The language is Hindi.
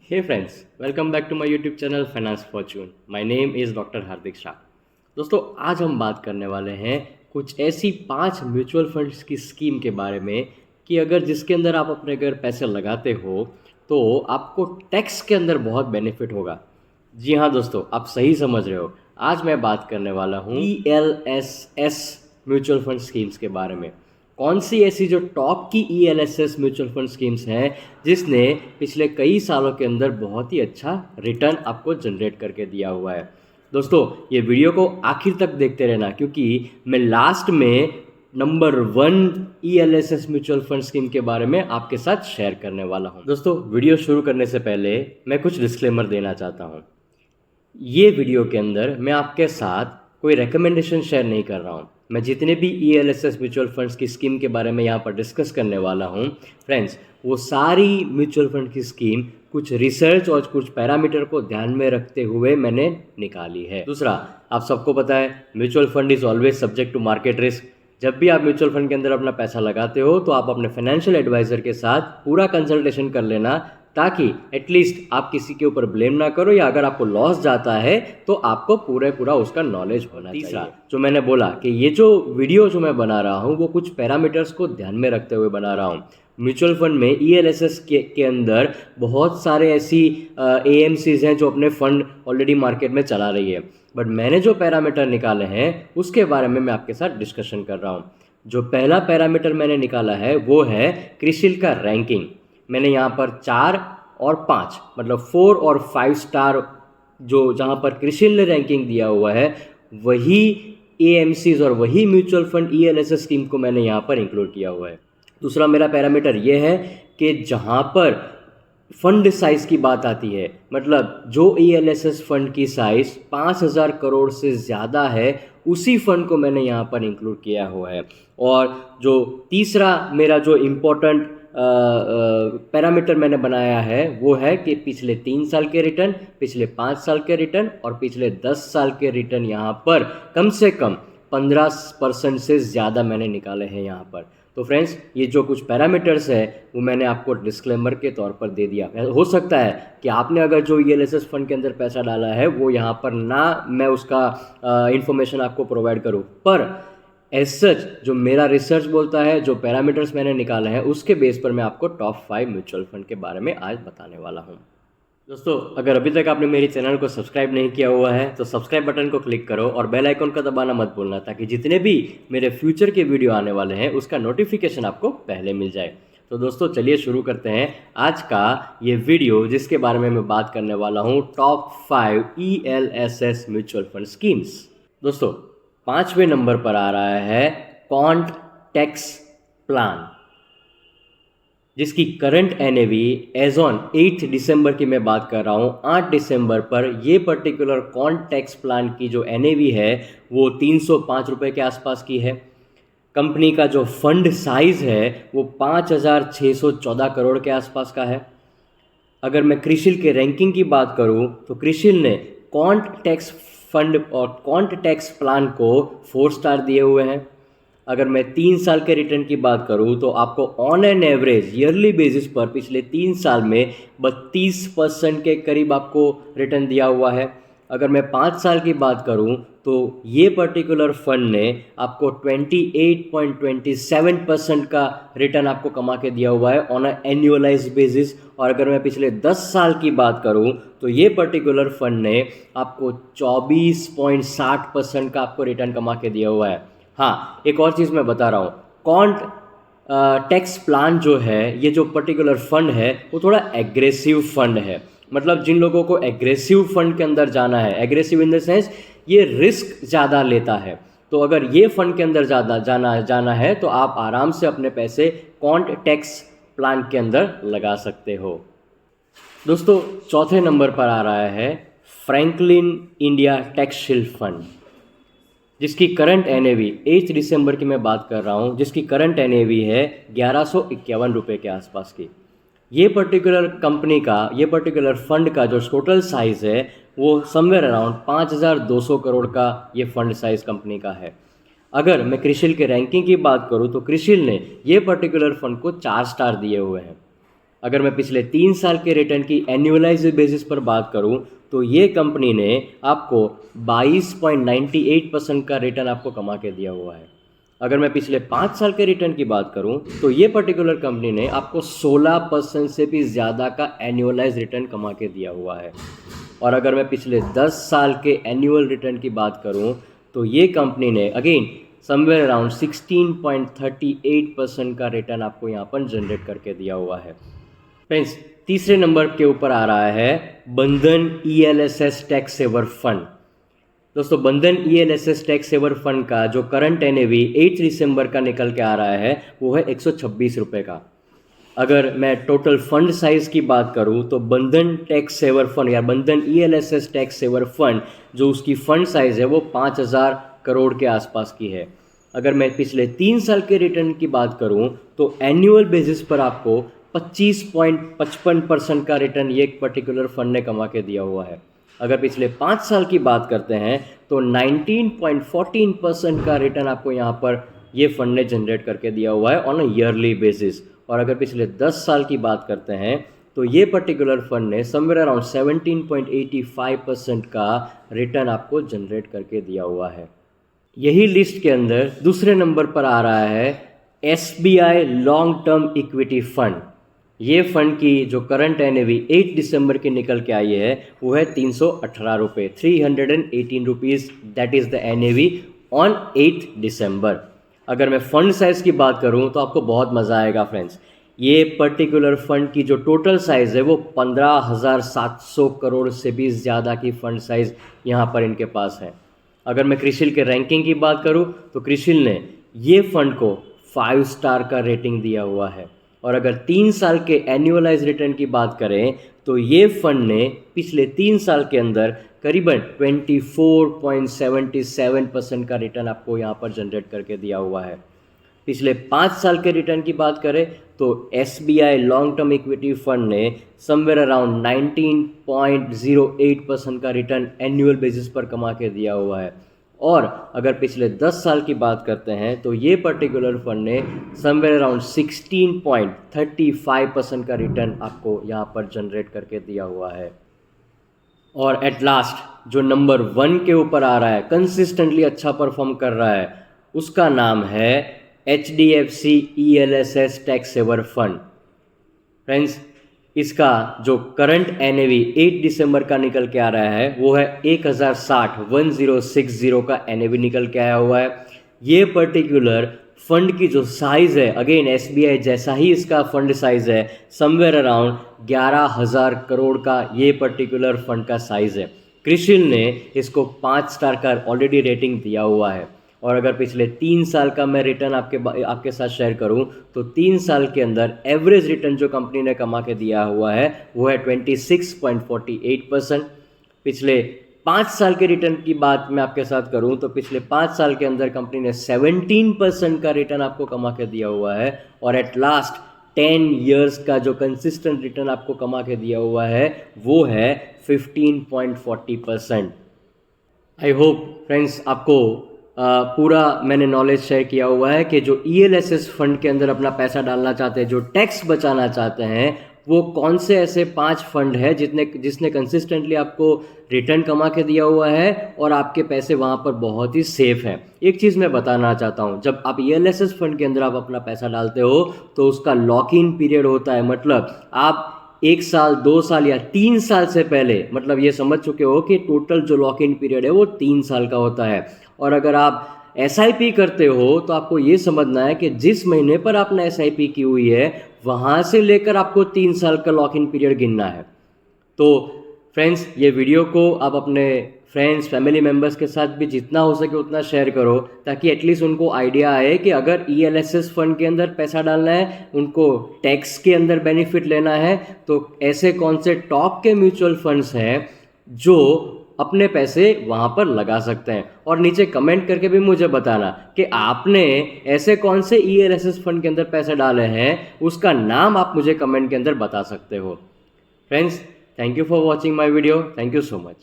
Hey friends, welcome back to my YouTube channel Finance Fortune. My name is doctor Hardik Shah. दोस्तों आज हम बात करने वाले हैं कुछ ऐसी 5 म्यूचुअल फंड्स की स्कीम के बारे में कि अगर जिसके अंदर आप अपने अगर पैसे लगाते हो तो आपको टैक्स के अंदर बहुत बेनिफिट होगा। जी हाँ दोस्तों, आप सही समझ रहे हो। आज मैं बात करने वाला हूँ ELSS म्यूचुअल फंड स्कीम्स के बारे में। कौन सी ऐसी जो टॉप की ELSS म्यूचुअल फंड स्कीम्स हैं जिसने पिछले कई सालों के अंदर बहुत ही अच्छा रिटर्न आपको जनरेट करके दिया हुआ है। दोस्तों ये वीडियो को आखिर तक देखते रहना क्योंकि मैं लास्ट में number 1 ELSS mutual fund scheme के बारे में आपके साथ शेयर करने वाला हूं। दोस्तों वीडियो शुरू करने से पहले मैं कुछ डिस्क्लेमर देना चाहता हूं। ये वीडियो के अंदर मैं आपके साथ कोई रिकमेंडेशन शेयर नहीं कर रहा हूँ। मैं जितने भी ELSS म्यूचुअल फंड्स की स्कीम के बारे में यहाँ पर डिस्कस करने वाला हूँ फ्रेंड्स, वो सारी म्यूचुअल फंड की स्कीम कुछ रिसर्च और कुछ पैरामीटर को ध्यान में रखते हुए मैंने निकाली है। दूसरा, आप सबको पता है mutual fund is always subject to market risk. जब भी आप म्यूचुअल फंड के अंदर अपना पैसा लगाते हो तो आप अपने फाइनेंशियल एडवाइजर के साथ पूरा कंसल्टेशन कर लेना ताकि एटलीस्ट आप किसी के ऊपर ब्लेम ना करो या अगर आपको लॉस जाता है तो आपको पूरा उसका नॉलेज होना चाहिए। तीसरा, जो मैंने बोला कि ये जो वीडियो जो मैं बना रहा हूँ वो कुछ पैरामीटर्स को ध्यान में रखते हुए बना रहा हूँ। म्यूचुअल फंड में ELSS के अंदर बहुत सारे ऐसी AMCs हैं जो अपने फंड ऑलरेडी मार्केट में चला रही है, बट मैंने जो पैरामीटर निकाले हैं उसके बारे में मैं आपके साथ डिस्कशन कर रहा हूँ। जो पहला पैरामीटर मैंने निकाला है वो है क्रिसिल का रैंकिंग। मैंने यहाँ पर 4 और 5 मतलब 4 और 5 स्टार जो जहाँ पर क्रिसिल ने रैंकिंग दिया हुआ है वही AMCs और वही म्यूचुअल फंड ELSS स्कीम को मैंने यहाँ पर इंक्लूड किया हुआ है। दूसरा मेरा पैरामीटर ये है कि जहाँ पर फंड साइज की बात आती है, मतलब जो ELSS फंड की साइज 5,000 करोड़ से ज़्यादा है उसी फंड को मैंने यहाँ पर इंक्लूड किया हुआ है। और जो तीसरा मेरा जो इम्पोर्टेंट पैरामीटर मैंने बनाया है वो है कि पिछले 3 साल के रिटर्न, पिछले 5 साल के रिटर्न और पिछले 10 साल के रिटर्न यहाँ पर कम से कम 15% से ज़्यादा मैंने निकाले हैं यहाँ पर। तो फ्रेंड्स ये जो कुछ पैरामीटर्स है वो मैंने आपको डिस्क्लेमर के तौर पर दे दिया। हो सकता है कि आपने अगर जो ELSS फंड के अंदर पैसा डाला है वो यहाँ पर ना मैं उसका इंफॉर्मेशन आपको प्रोवाइड करूँ, पर एज सच जो मेरा रिसर्च बोलता है, जो पैरामीटर्स मैंने निकाले हैं उसके बेस पर मैं आपको टॉप 5 म्यूचुअल फंड के बारे में आज बताने वाला हूँ। दोस्तों अगर अभी तक आपने मेरी चैनल को सब्सक्राइब नहीं किया हुआ है तो सब्सक्राइब बटन को क्लिक करो और बेल आइकन का दबाना मत भूलना ताकि जितने भी मेरे फ्यूचर के वीडियो आने वाले हैं उसका नोटिफिकेशन आपको पहले मिल जाए। तो दोस्तों चलिए शुरू करते हैं आज का ये वीडियो जिसके बारे में मैं बात करने वाला हूँ top 5 ELSS mutual fund schemes. दोस्तों 5वें नंबर पर आ रहा है कॉन्ट टैक्स प्लान, जिसकी करंट NAV एज ऑन 8 दिसंबर की मैं बात कर रहा हूँ। 8 दिसंबर पर ये पर्टिकुलर कॉन्ट टैक्स प्लान की जो NAV है वो 305 रुपये के आसपास की है। कंपनी का जो फंड साइज है वो 5,614 करोड़ के आसपास का है। अगर मैं क्रिसिल के रैंकिंग की बात करूँ तो क्रिसिल ने कॉन्ट टैक्स फंड और कॉन्ट टैक्स प्लान को 4 स्टार दिए हुए हैं। अगर मैं 3 साल के रिटर्न की बात करूं तो आपको on an average yearly basis पर पिछले 3 साल में 32% के करीब आपको रिटर्न दिया हुआ है। अगर मैं 5 साल की बात करूं तो ये पर्टिकुलर फंड ने आपको 28.27% का रिटर्न आपको कमा के दिया हुआ है ऑन एनुअलाइज्ड बेसिस। और अगर मैं पिछले 10 साल की बात करूं तो ये पर्टिकुलर फंड ने आपको 24.60% का आपको रिटर्न कमा के दिया हुआ है। हाँ, एक और चीज़ मैं बता रहा हूँ, कॉन्ट टैक्स प्लान जो है ये जो पर्टिकुलर फंड है वो थोड़ा एग्रेसिव फंड है। मतलब जिन लोगों को एग्रेसिव फंड के अंदर जाना है, एग्रेसिव इन द सेंस ये रिस्क ज़्यादा लेता है, तो अगर ये फंड के अंदर ज़्यादा जाना है तो आप आराम से अपने पैसे कॉन्ट टैक्स प्लान के अंदर लगा सकते हो। दोस्तों चौथे नंबर पर आ रहा है Franklin India tax shield fund, जिसकी करंट NAV 8 दिसंबर की मैं बात कर रहा हूँ, जिसकी करंट NAV है 1151 रुपये के आसपास की। ये पर्टिकुलर कंपनी का, ये पर्टिकुलर फंड का जो टोटल साइज़ है वो समवेयर अराउंड 5,200 करोड़ का ये फंड साइज कंपनी का है। अगर मैं क्रिसिल के रैंकिंग की बात करूँ तो क्रिसिल ने ये पर्टिकुलर फंड को 4 स्टार दिए हुए हैं। अगर मैं पिछले 3 साल के रिटर्न की एनुअलाइज बेसिस पर बात करूं तो ये कंपनी ने आपको 22.98% का रिटर्न आपको कमा के दिया हुआ है। अगर मैं पिछले 5 साल के रिटर्न की बात करूं तो ये पर्टिकुलर कंपनी ने आपको 16% से भी ज़्यादा का एनुअलाइज रिटर्न कमा के दिया हुआ है। और अगर मैं पिछले 10 साल के एनुअल रिटर्न की बात करूं तो ये कंपनी ने अगेन समवेयर अराउंड 16.38% का रिटर्न आपको यहाँ पर जनरेट करके दिया हुआ है। फ्रेंड्स, तीसरे नंबर के ऊपर आ रहा है बंधन ELSS टैक्स सेवर फंड। दोस्तों, बंधन ELSS टैक्स सेवर फंड का जो करंट NAV 8 दिसंबर का निकल के आ रहा है वो है 126 रुपये का। अगर मैं टोटल फंड साइज की बात करूं तो बंधन टैक्स सेवर फंड या बंधन ELSS टैक्स सेवर फंड जो उसकी फंड साइज है वो 5000 करोड़ के आसपास की है। अगर मैं पिछले 3 साल के रिटर्न की बात करूं तो एनुअल बेसिस पर आपको 25.55% का रिटर्न ये पर्टिकुलर फंड ने कमा के दिया हुआ है। अगर पिछले 5 साल की बात करते हैं तो 19.14% का रिटर्न आपको यहाँ पर ये फंड ने जनरेट करके दिया हुआ है ऑन अ ईयरली बेसिस। और अगर पिछले 10 साल की बात करते हैं तो ये पर्टिकुलर फंड ने समवेयर अराउंड 17.85% का रिटर्न आपको जनरेट करके दिया हुआ है। यही लिस्ट के अंदर दूसरे नंबर पर आ रहा है SBI long term equity fund. ये फंड की जो करंट NAV 8 दिसंबर की निकल के आई है वो है 318 रुपये, 318 rupees, that is the NAV on 8 दिसंबर। अगर मैं फंड साइज़ की बात करूं तो आपको बहुत मज़ा आएगा फ्रेंड्स। ये पर्टिकुलर फंड की जो टोटल साइज़ है वो 15,700 करोड़ से भी ज़्यादा की फंड साइज़ यहाँ पर इनके पास है। अगर मैं क्रिसिल के रैंकिंग की बात करूं तो क्रिसिल ने ये फंड को 5 स्टार का रेटिंग दिया हुआ है। और अगर 3 साल के एनुअलाइज रिटर्न की बात करें तो ये फंड ने पिछले 3 साल के अंदर करीबन 24.77% का रिटर्न आपको यहाँ पर जनरेट करके दिया हुआ है। पिछले 5 साल के रिटर्न की बात करें तो SBI long term equity fund ने समवेयर अराउंड 19.08% का रिटर्न एनुअल बेसिस पर कमा के दिया हुआ है। और अगर पिछले 10 साल की बात करते हैं तो ये पर्टिकुलर फंड ने समवेयर अराउंड 16.35% का रिटर्न आपको यहाँ पर जनरेट करके दिया हुआ है। और एट लास्ट जो नंबर 1 के ऊपर आ रहा है, कंसिस्टेंटली अच्छा परफॉर्म कर रहा है, उसका नाम है HDFC ELSS tax saver fund. Friends, इसका जो करंट NAV 8 दिसंबर का निकल के आ रहा है वो है 1060 का NAV निकल के आया हुआ है। ये पर्टिकुलर फंड की जो साइज़ है, अगेन SBI जैसा ही इसका फंड साइज़ है, समवेयर अराउंड 11,000 करोड़ का ये पर्टिकुलर फंड का साइज़ है। क्रिसिल ने इसको 5 स्टार का ऑलरेडी रेटिंग दिया हुआ है। और अगर पिछले 3 साल का मैं रिटर्न आपके साथ शेयर करूं तो 3 साल के अंदर एवरेज रिटर्न जो कंपनी ने कमा के दिया हुआ है वो है 26.48%। पिछले 5 साल के रिटर्न की बात मैं आपके साथ करूं तो पिछले 5 साल के अंदर कंपनी ने 17% का रिटर्न आपको कमा के दिया हुआ है। और एट लास्ट 10 इयर्स का जो कंसिस्टेंट रिटर्न आपको कमा के दिया हुआ है वो है 15.40%। आई होप फ्रेंड्स आपको पूरा मैंने नॉलेज शेयर किया हुआ है कि जो ELSS फंड के अंदर अपना पैसा डालना चाहते हैं, जो टैक्स बचाना चाहते हैं, वो कौन से ऐसे 5 फंड है जिसने कंसिस्टेंटली आपको रिटर्न कमा के दिया हुआ है और आपके पैसे वहाँ पर बहुत ही सेफ हैं। एक चीज़ मैं बताना चाहता हूँ, जब आप ELSS फंड के अंदर आप अपना पैसा डालते हो तो उसका लॉक इन पीरियड होता है। मतलब आप 1 साल, 2 साल या 3 साल से पहले, मतलब ये समझ चुके हो कि टोटल जो लॉक इन पीरियड है वो 3 साल का होता है। और अगर आप SIP करते हो तो आपको ये समझना है कि जिस महीने पर आपने SIP की हुई है वहाँ से लेकर आपको 3 साल का लॉक इन पीरियड गिनना है। तो फ्रेंड्स, ये वीडियो को आप अपने फ्रेंड्स, फैमिली मेम्बर्स के साथ भी जितना हो सके उतना शेयर करो, ताकि एटलीस्ट उनको आइडिया आए कि अगर ELSS फंड के अंदर पैसा डालना है, उनको टैक्स के अंदर बेनिफिट लेना है, तो ऐसे कौन से टॉप के म्यूचुअल फंड्स हैं जो अपने पैसे वहाँ पर लगा सकते हैं। और नीचे कमेंट करके भी मुझे बताना कि आपने ऐसे कौन से ELSS फंड के अंदर पैसे डाले हैं, उसका नाम आप मुझे कमेंट के अंदर बता सकते हो। Friends, thank you for watching my video. Thank you so much.